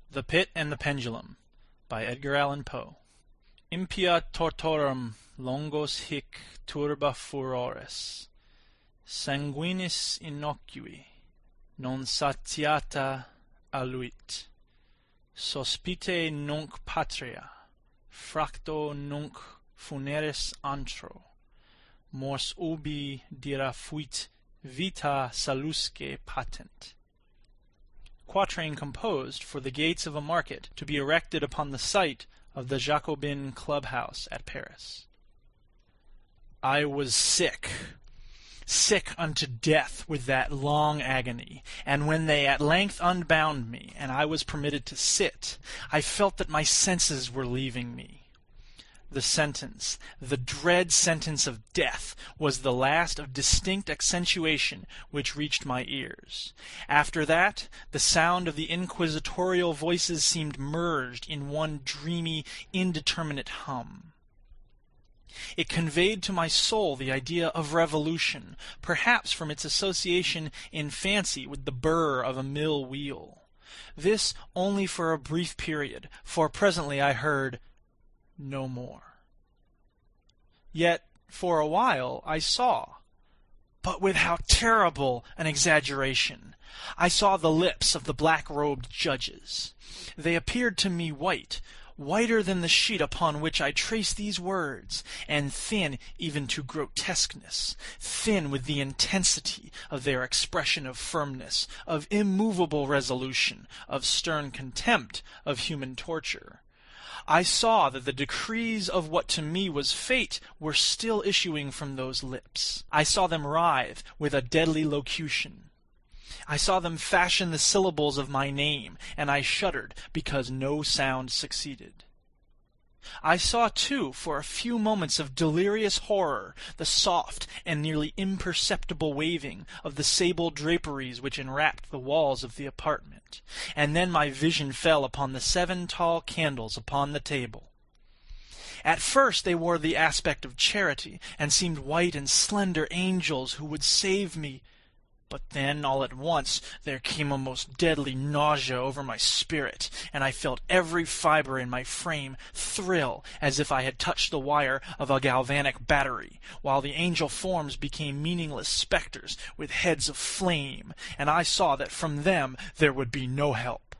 The Pit and the Pendulum by Edgar Allan Poe. Impia tortorum longos hic turba furores, sanguinis innocui, non satiata aluit. Sospite nunc patria, fracto nunc funeris antro, mors ubi dira fuit vita salusque patent. Quatrain composed for the gates of a market to be erected upon the site of the Jacobin clubhouse at Paris. I was sick unto death with that long agony, and when they at length unbound me, and I was permitted to sit, I felt that my senses were leaving me. The sentence, the dread sentence of death, was the last of distinct accentuation which reached my ears. After that, the sound of the inquisitorial voices seemed merged in one dreamy, indeterminate hum. It conveyed to my soul the idea of revolution, perhaps from its association in fancy with the burr of a mill wheel. This only for a brief period, for presently I heard no more. Yet, for a while, I saw. But with how terrible an exaggeration! I saw the lips of the black-robed judges. They appeared to me white, whiter than the sheet upon which I trace these words, and thin even to grotesqueness, thin with the intensity of their expression of firmness, of immovable resolution, of stern contempt of human torture. I saw that the decrees of what to me was fate were still issuing from those lips. I saw them writhe with a deadly locution. I saw them fashion the syllables of my name, and I shuddered because no sound succeeded. I saw, too, for a few moments of delirious horror, the soft and nearly imperceptible waving of the sable draperies which enwrapped the walls of the apartment, and then my vision fell upon the 7 tall candles upon the table. At first they wore the aspect of charity, and seemed white and slender angels who would save me. But then, all at once, there came a most deadly nausea over my spirit, and I felt every fibre in my frame thrill as if I had touched the wire of a galvanic battery, while the angel forms became meaningless spectres with heads of flame, and I saw that from them there would be no help.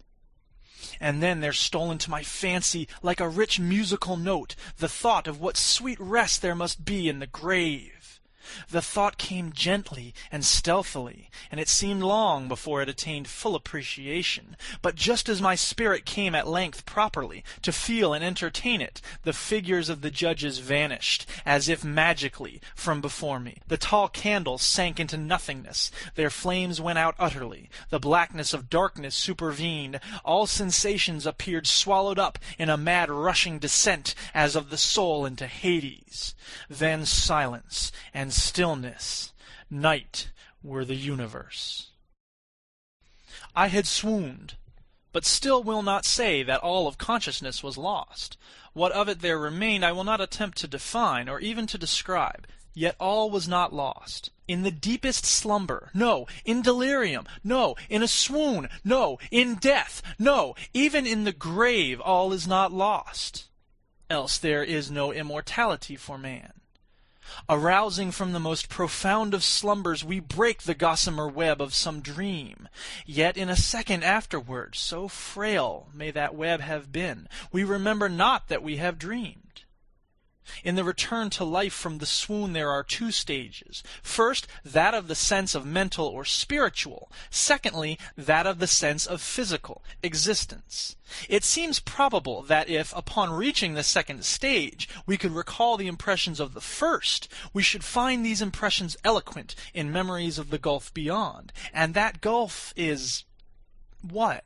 And then there stole into my fancy, like a rich musical note, the thought of what sweet rest there must be in the grave. The thought came gently and stealthily, and it seemed long before it attained full appreciation. But just as my spirit came at length properly to feel and entertain it, the figures of the judges vanished, as if magically, from before me. The tall candles sank into nothingness. Their flames went out utterly. The blackness of darkness supervened. All sensations appeared swallowed up in a mad rushing descent, as of the soul into Hades. Then silence and stillness, night were the universe. I had swooned, but still will not say that all of consciousness was lost. What of it there remained I will not attempt to define or even to describe, yet all was not lost. In the deepest slumber, no, in delirium, no, in a swoon, no, in death, no, even in the grave all is not lost. Else there is no immortality for man. Arousing from the most profound of slumbers, we break the gossamer web of some dream. Yet in a second afterward, so frail may that web have been, we remember not that we have dreamed. In the return to life from the swoon there are 2 stages. First, that of the sense of mental or spiritual. Secondly, that of the sense of physical existence. It seems probable that if, upon reaching the second stage, we could recall the impressions of the first, we should find these impressions eloquent in memories of the gulf beyond. And that gulf is what?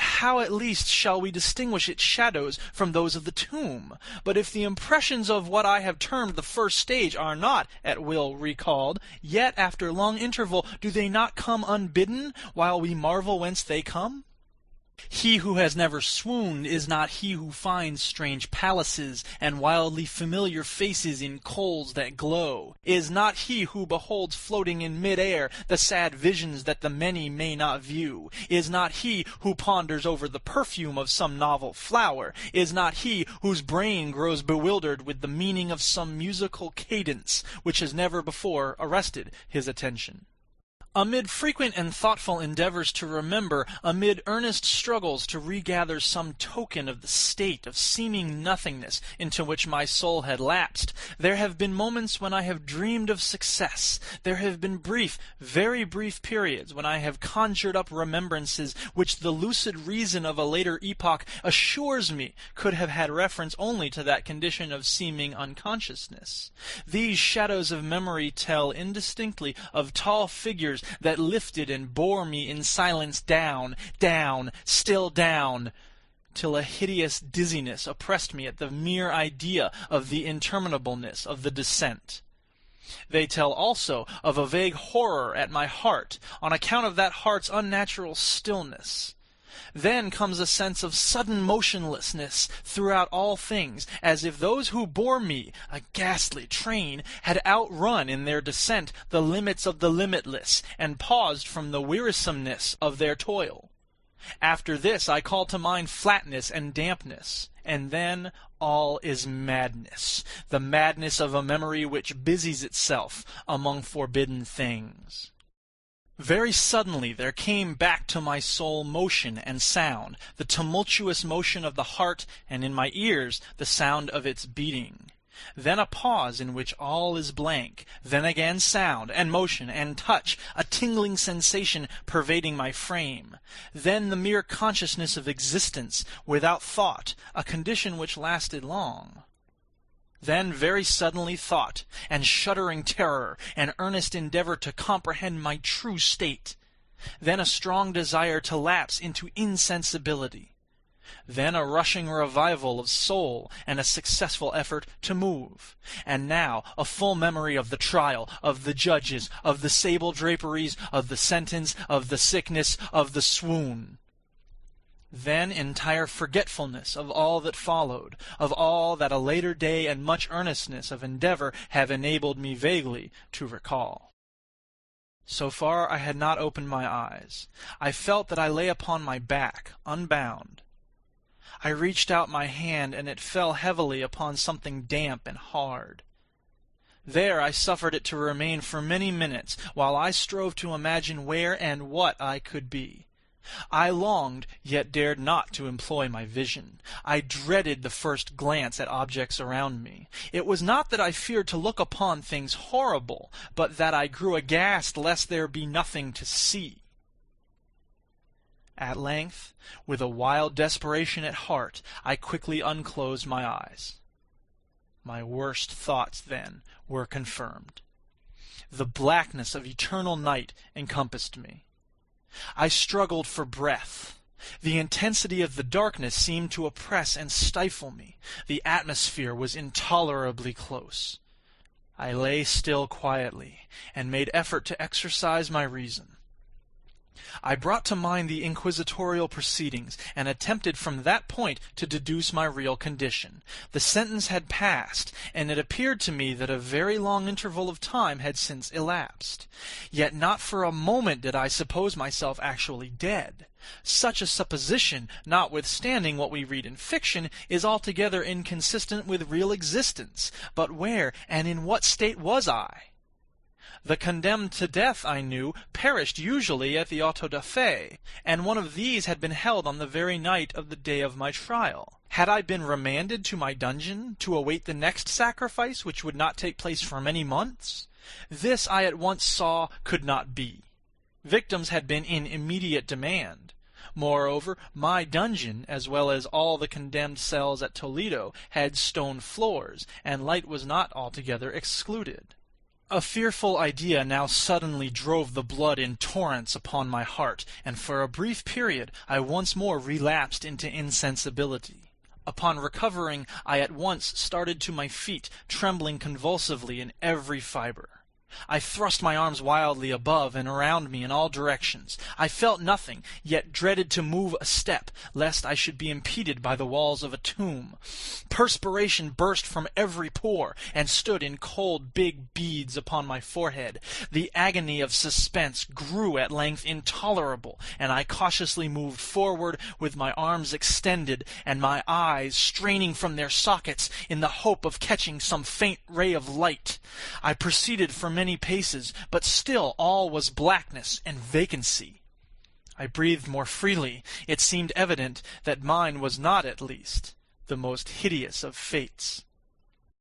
How at least shall we distinguish its shadows from those of the tomb? But if the impressions of what I have termed the first stage are not at will recalled, yet after long interval do they not come unbidden, while we marvel whence they come? He who has never swooned is not he who finds strange palaces and wildly familiar faces in coals that glow, is not he who beholds floating in mid-air the sad visions that the many may not view, is not he who ponders over the perfume of some novel flower, is not he whose brain grows bewildered with the meaning of some musical cadence which has never before arrested his attention. Amid frequent and thoughtful endeavors to remember, amid earnest struggles to regather some token of the state of seeming nothingness into which my soul had lapsed, there have been moments when I have dreamed of success. There have been brief, very brief periods when I have conjured up remembrances which the lucid reason of a later epoch assures me could have had reference only to that condition of seeming unconsciousness. These shadows of memory tell indistinctly of tall figures that lifted and bore me in silence down, down, still down, till a hideous dizziness oppressed me at the mere idea of the interminableness of the descent. They tell also of a vague horror at my heart, on account of that heart's unnatural stillness. Then comes a sense of sudden motionlessness throughout all things, as if those who bore me, a ghastly train, had outrun in their descent the limits of the limitless, and paused from the wearisomeness of their toil. After this I call to mind flatness and dampness, and then all is madness, the madness of a memory which busies itself among forbidden things. Very suddenly there came back to my soul motion and sound, the tumultuous motion of the heart, and in my ears the sound of its beating. Then a pause in which all is blank, then again sound, and motion, and touch, a tingling sensation pervading my frame. Then the mere consciousness of existence, without thought, a condition which lasted long. Then very suddenly thought, and shuddering terror, and earnest endeavor to comprehend my true state. Then a strong desire to lapse into insensibility. Then a rushing revival of soul, and a successful effort to move. And now a full memory of the trial, of the judges, of the sable draperies, of the sentence, of the sickness, of the swoon. Then entire forgetfulness of all that followed, of all that a later day and much earnestness of endeavor have enabled me vaguely to recall. So far I had not opened my eyes. I felt that I lay upon my back, unbound. I reached out my hand, and it fell heavily upon something damp and hard. There I suffered it to remain for many minutes, while I strove to imagine where and what I could be. I longed, yet dared not to employ my vision. I dreaded the first glance at objects around me. It was not that I feared to look upon things horrible, but that I grew aghast lest there be nothing to see. At length, with a wild desperation at heart, I quickly unclosed my eyes. My worst thoughts, then, were confirmed. The blackness of eternal night encompassed me. I struggled for breath. The intensity of the darkness seemed to oppress and stifle me. The atmosphere was intolerably close. I lay still quietly, and made effort to exercise my reason. I brought to mind the inquisitorial proceedings, and attempted from that point to deduce my real condition. The sentence had passed, and it appeared to me that a very long interval of time had since elapsed. Yet not for a moment did I suppose myself actually dead. Such a supposition, notwithstanding what we read in fiction, is altogether inconsistent with real existence. But where and in what state was I? The condemned to death, I knew, perished usually at the auto da fe, and one of these had been held on the very night of the day of my trial. Had I been remanded to my dungeon to await the next sacrifice, which would not take place for many months? This I at once saw could not be. Victims had been in immediate demand. Moreover, my dungeon, as well as all the condemned cells at Toledo, had stone floors, and light was not altogether excluded. A fearful idea now suddenly drove the blood in torrents upon my heart, and for a brief period I once more relapsed into insensibility. Upon recovering, I at once started to my feet, trembling convulsively in every fibre. I thrust my arms wildly above and around me in all directions. I felt nothing, yet dreaded to move a step, lest I should be impeded by the walls of a tomb. Perspiration burst from every pore, and stood in cold big beads upon my forehead. The agony of suspense grew at length intolerable, and I cautiously moved forward with my arms extended, and my eyes straining from their sockets in the hope of catching some faint ray of light. I proceeded for many paces, but still all was blackness and vacancy. I breathed more freely. It seemed evident that mine was not, at least, the most hideous of fates.